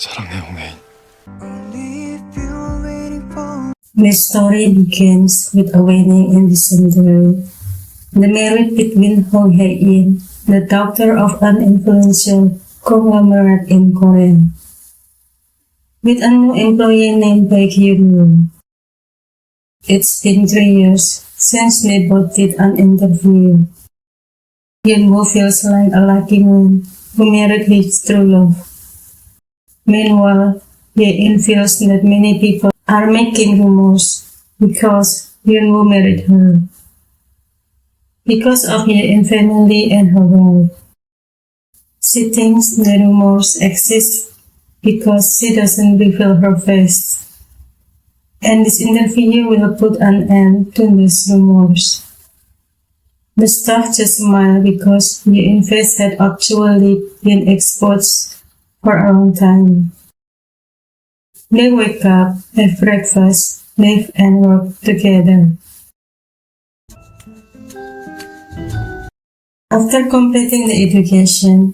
사랑해, 홍혜인. The story begins with a wedding in December. The marriage between Hong Hae-in, the daughter of an influential conglomerate in Korea, with a new employee named Baek Hyun-woo. It's been 3 years since they both did an interview. Hyun-woo feels like a lucky man who married his true love. Meanwhile, Hae-in feels that many people are making rumors because Hyun-woo married her. Because of Hae-in family and her wife. She thinks the rumors exist because she doesn't reveal her face. And this interview will put an end to these rumors. The staff just smiled because Hae-in's face had actually been exposed for a long time. They wake up, have breakfast, live and work together. After completing the education,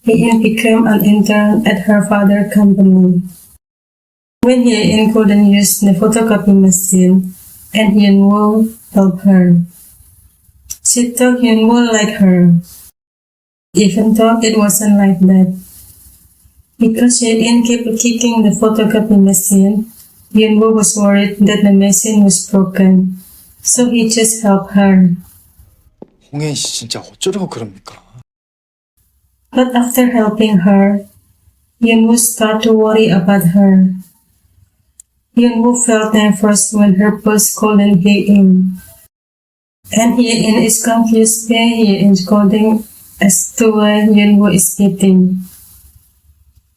Hae-in became an intern at her father's company. When Hae-in couldn't use the photocopy machine, and Hyun-woo helped her. She thought Hyun-woo liked her, even though it wasn't like that. Because Hae-in kept kicking the photocopy machine, Hyun-woo was worried that the machine was broken, so he just helped her. 홍혜인 씨 진짜 어쩌려고 그럽니까? But after helping her, Hyun-woo started to worry about her. Hyun-woo felt nervous when her boss called Hae-in. And Hae-in is confused by Hae-in's scolding as to why Hyun-woo is eating.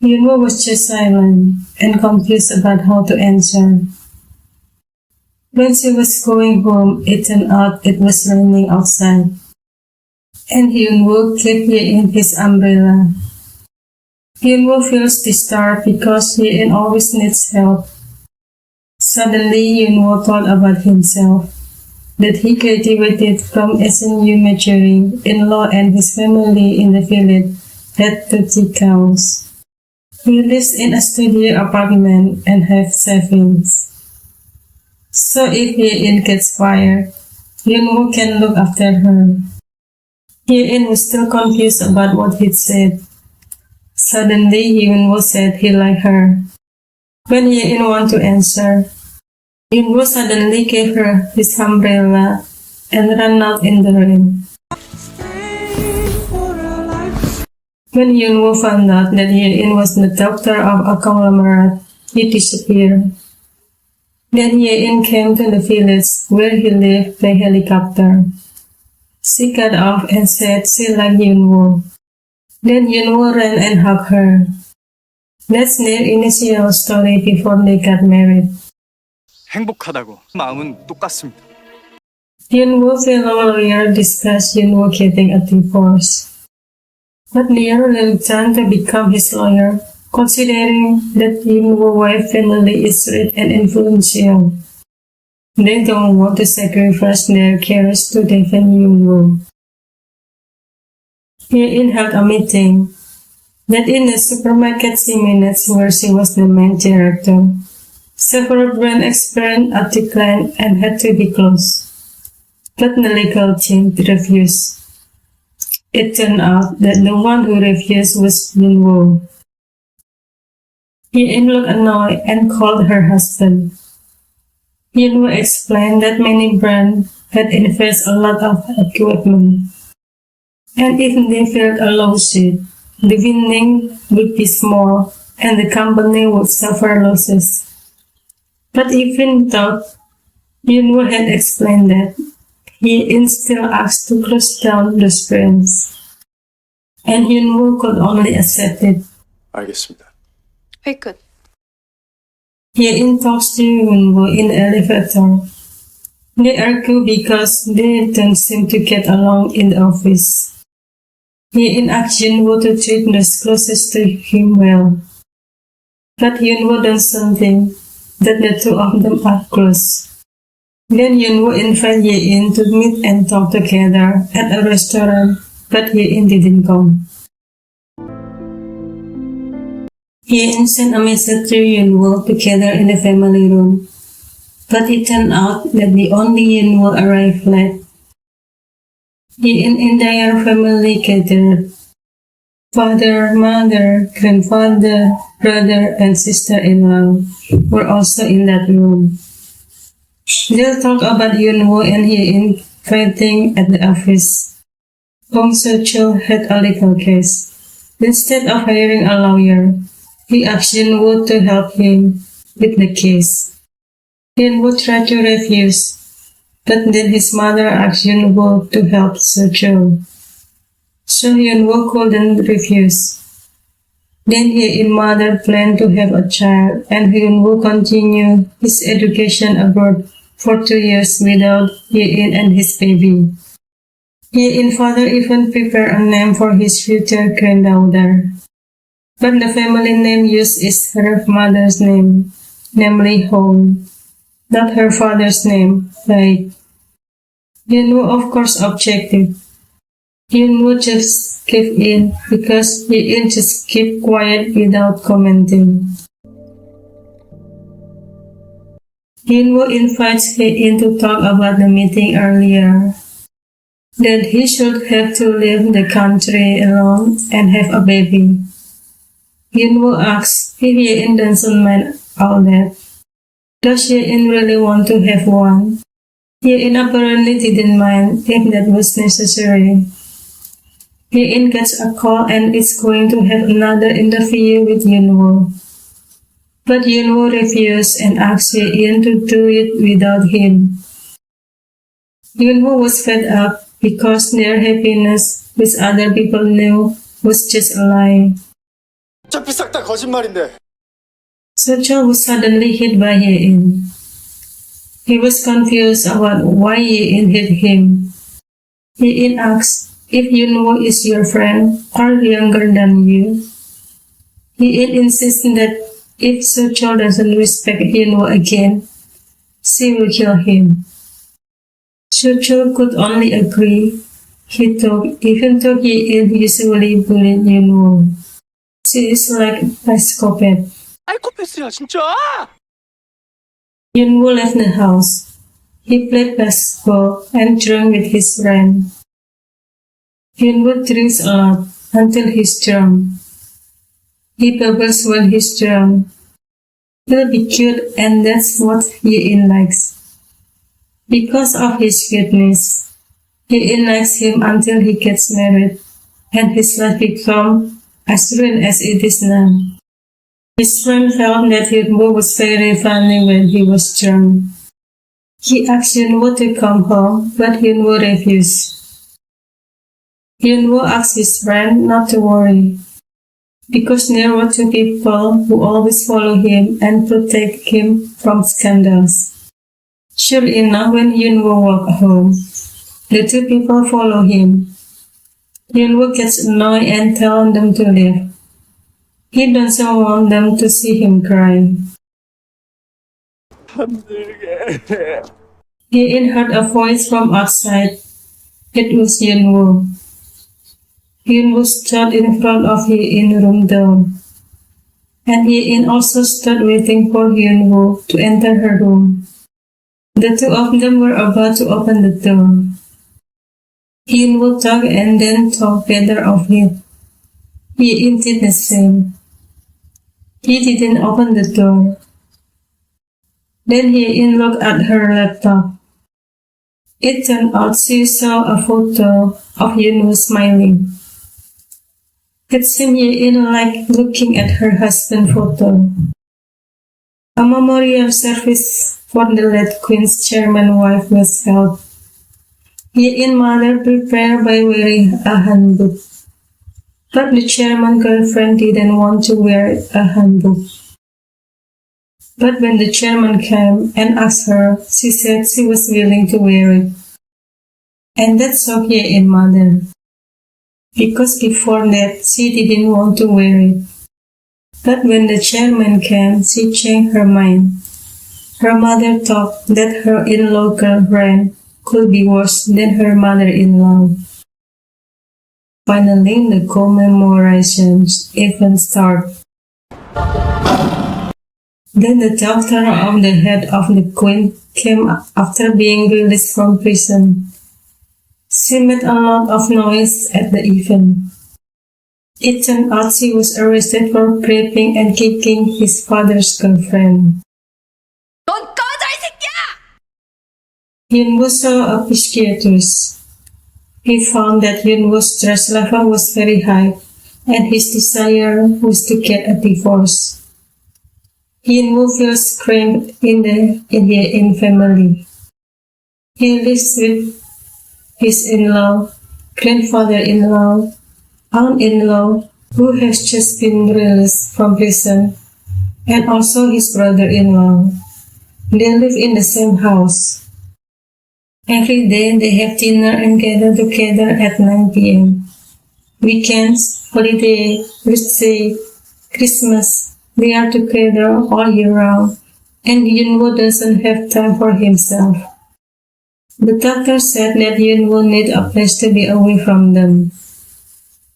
Hyun-woo was just silent and confused about how to answer. When she was going home, it turned out it was raining outside. And Hyun-woo gave Hae-in his umbrella. Hyun-woo feels disturbed because Hae-in always needs help. Suddenly, Hyun-woo thought about himself, that he graduated from SNU majoring in law and his family in the village had 30 cows. He lives in a studio apartment and has savings. So if Hae-in gets fired, Hyun-woo can look after her. Hae-in was still confused about what he'd said. Suddenly, Hyun-woo said he liked her. When Hae-in wanted to answer, Hyun-woo suddenly gave her his umbrella and ran out in the rain. When Hyun-woo found out that Hae-in was the doctor of a conglomerate, he disappeared. Then Hae-in came to the village where he lived by helicopter. She got off and said she liked Hyun-woo. Then Hyun-woo ran and hugged her. That's their initial story before they got married. 행복하다고 마음은 똑같습니다. Hyun-woo's fellow lawyer discussed Hyun-woo getting a divorce. But they are reluctant to become his lawyer, considering that Hyun-woo's wife family is rich and influential. They don't want to sacrifice their careers to defend Hyun-woo. Hae-in held a meeting, that in the supermarket she managed where she was the main director. Several brands experienced a decline and had to be closed. But the legal team refused. It turned out that the one who refused was Hyun-woo. Hae-in looked annoyed and called her husband. Hyun-woo explained that many brands had invested a lot of equipment. And if they filed a lawsuit, the winning would be small and the company would suffer losses. But even though Hyun-woo had explained that, Hae-in still asked to close down those brands. And Hyun-woo could only accept it. 알겠습니다. 회의 끝. Hae-in talks to Hyun-woo in the elevator. They argue because they don't seem to get along in the office. Hae-in asks Hyun-woo to treat those closest to him well. But Hyun-woo does something that the two of them are close. Then Hyun-woo invited Hae-in to meet and talk together at a restaurant, but Hae-in didn't come. He sent a message to Yunwoo together in the family room, but it turned out that the only Yunwoo arrived late. The entire family gathered. Father, mother, grandfather, brother, and sister-in-law were also in that room. They'll talk about Yunwoo and he fighting at the office. Hong Seo-chul had a legal case. Instead of hiring a lawyer, he asked Yunwoo to help him with the case. Yunwoo tried to refuse, but then his mother asked Yunwoo to help Seo-chul. So Yunwoo couldn't refuse. Then he and mother planned to have a child, and Yunwoo continued his education abroad for 2 years without Ye-in and his baby. Ye-in father even prepared a name for his future granddaughter. But the family name used is her mother's name, namely Hong, not her father's name, right? Yunwoo of course objected. Yunwoo just gave in because Ye-in just kept quiet without commenting. Yunwoo invites Ye-in to talk about the meeting earlier, that he should have to leave the country alone and have a baby. Yunwoo asks if Ye-in doesn't mind all that. Does Ye-in really want to have one? Ye-in apparently didn't mind if that was necessary. Ye-in gets a call and is going to have another interview with Yunwoo. But Yunwoo refused and asked Ye-in to do it without him. Yunwoo was fed up because their happiness, which other people knew, was just a lie. 어차피 싹 다 거짓말인데. Seo-chul was suddenly hit by Ye-in. He was confused about why Ye-in hit him. Ye-in asked if Yunwoo is your friend or younger than you. Ye-in insisted that if Seo-chul doesn't respect Yunwoo again, she will kill him. Seo-chul could only agree. He thought even though Ye-in usually bullied Yunwoo, she is like a psychopath. 사이코패스야 진짜. Yunwoo left the house. He played basketball and drank with his friend. Yunwoo drinks a lot until he's drunk. He babbles when he's drunk. He'll be cute and that's what Ye-in likes. Because of his cuteness, Ye-in likes him until he gets married and his life becomes as ruined as it is now. His friend felt that Yunwoo was very funny when he was drunk. He asked Yunwoo to come home, but Yunwoo refused. Yunwoo asked his friend not to worry, because there were 2 people who always follow him and protect him from scandals. Sure enough, when Yunwoo walked home, the 2 people follow him. Yunwoo gets annoyed and tells them to leave. He doesn't want them to see him cry. Ye-in heard a voice from outside. It was Yunwoo. Yunwoo stood in front of Ye-in's room door. And Ye-in also stood waiting for Yunwoo to enter her room. The 2 of them were about to open the door. Yunwoo talked and then talked better of it. Ye-in did the same. He didn't open the door. Then Ye-in looked at her laptop. It turned out she saw a photo of Yunwoo smiling. It seemed Ye-in liked looking at her husband's photo. A memorial service for the late Queen's chairman's wife was held. Ye-in's mother prepared by wearing a hanbok. But the chairman's girlfriend didn't want to wear a hanbok. But when the chairman came and asked her, she said she was willing to wear it. And that shocked Ye-in's mother. Because before that, she didn't want to wear it. But when the chairman came, she changed her mind. Her mother thought that her in-law girlfriend could be worse than her mother-in-law. Finally, the commemorations event started. Then the daughter of the head of the queen came after being released from prison. She made a lot of noise at the event. It turned out she was arrested for raping and kicking his father's girlfriend. 넌 꺼져 이 새끼야! Yunwoo saw a psychiatrist. He found that Yunwoo's stress level was very high and his desire was to get a divorce. Yunwoo feels cramped in the family. He lives with his in-law, grandfather-in-law, aunt-in-law, who has just been released from prison, and also his brother-in-law. They live in the same house. Every day they have dinner and gather together at 9 p.m. Weekends, holiday, birthday, Christmas, they are together all year round, and Yunwoo doesn't have time for himself. The doctor said that Yunwoo needs a place to be away from them.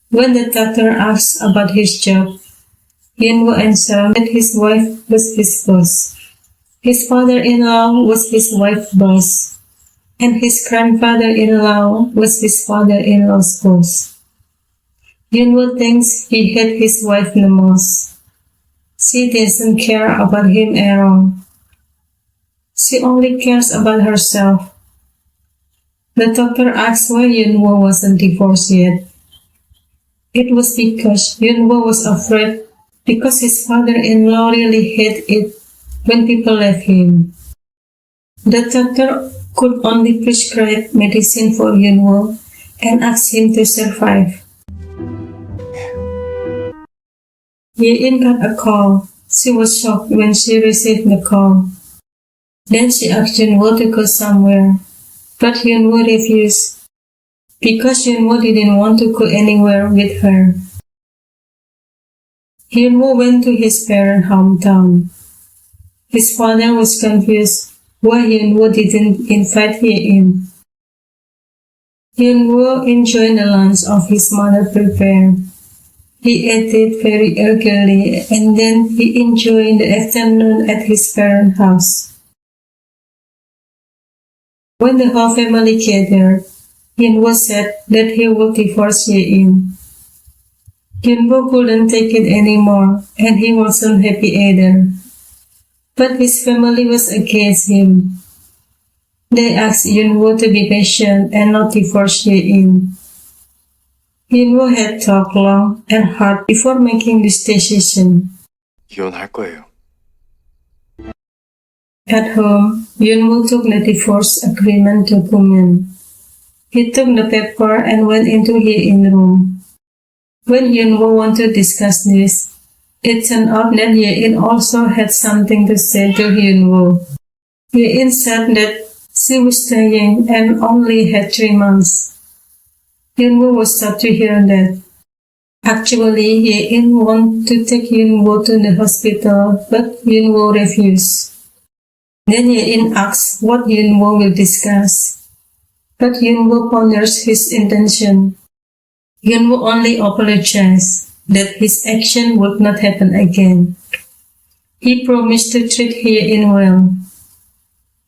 When the doctor asked about his job, Yunwoo answered that his wife was his boss. His father-in-law was his wife's boss, and his grandfather-in-law was his father-in-law's boss. Yunwoo thinks he hates his wife the most. She doesn't care about him at all. She only cares about herself. The doctor asked why Yunwoo wasn't divorced yet. It was because Yunwoo was afraid because his father-in-law really hated it when people left him. The doctor could only prescribe medicine for Yunwoo and ask him to survive. Ye-in got a call. She was shocked when she received the call. Then she asked Yunwoo to go somewhere, but Yunwoo refused because Yunwoo didn't want to go anywhere with her. Yunwoo went to his parents' hometown. His father was confused why Yunwoo didn't invite Ye-in. Yunwoo enjoyed the lunch of his mother prepared. He ate it very eagerly and then he enjoyed the afternoon at his parents' house. When the whole family gathered, Yunwoo said that he would divorce Ye-in. Yunwoo couldn't take it anymore and he wasn't happy either. But his family was against him. They asked Yunwoo to be patient and not divorce Ye-in. Yunwoo had talked long and hard before making this decision. 이혼할 거예요. At home, Yunwoo took the divorce agreement document. He took the paper and went into Ye-in's room. When Yunwoo wanted to discuss this, it turned out that Ye-in also had something to say to Yunwoo. Ye-in said that she was dying and only had 3 months. Yunwoo was sad to hear that. Actually, Ye-in wanted to take Yunwoo to the hospital, but Yunwoo refused. Then Ye-in asked what Yunwoo will discuss, but Yunwoo ponders his intention. Yunwoo only apologized that his action would not happen again. He promised to treat Ye-in well.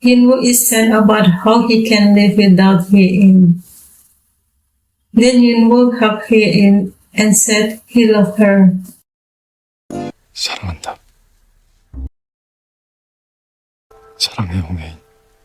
Yunwoo is sad about how he can live without Ye-in. Then Yunwoo hugged Ye-in and said he loved her. 사랑한다. 사랑해, 홍혜인.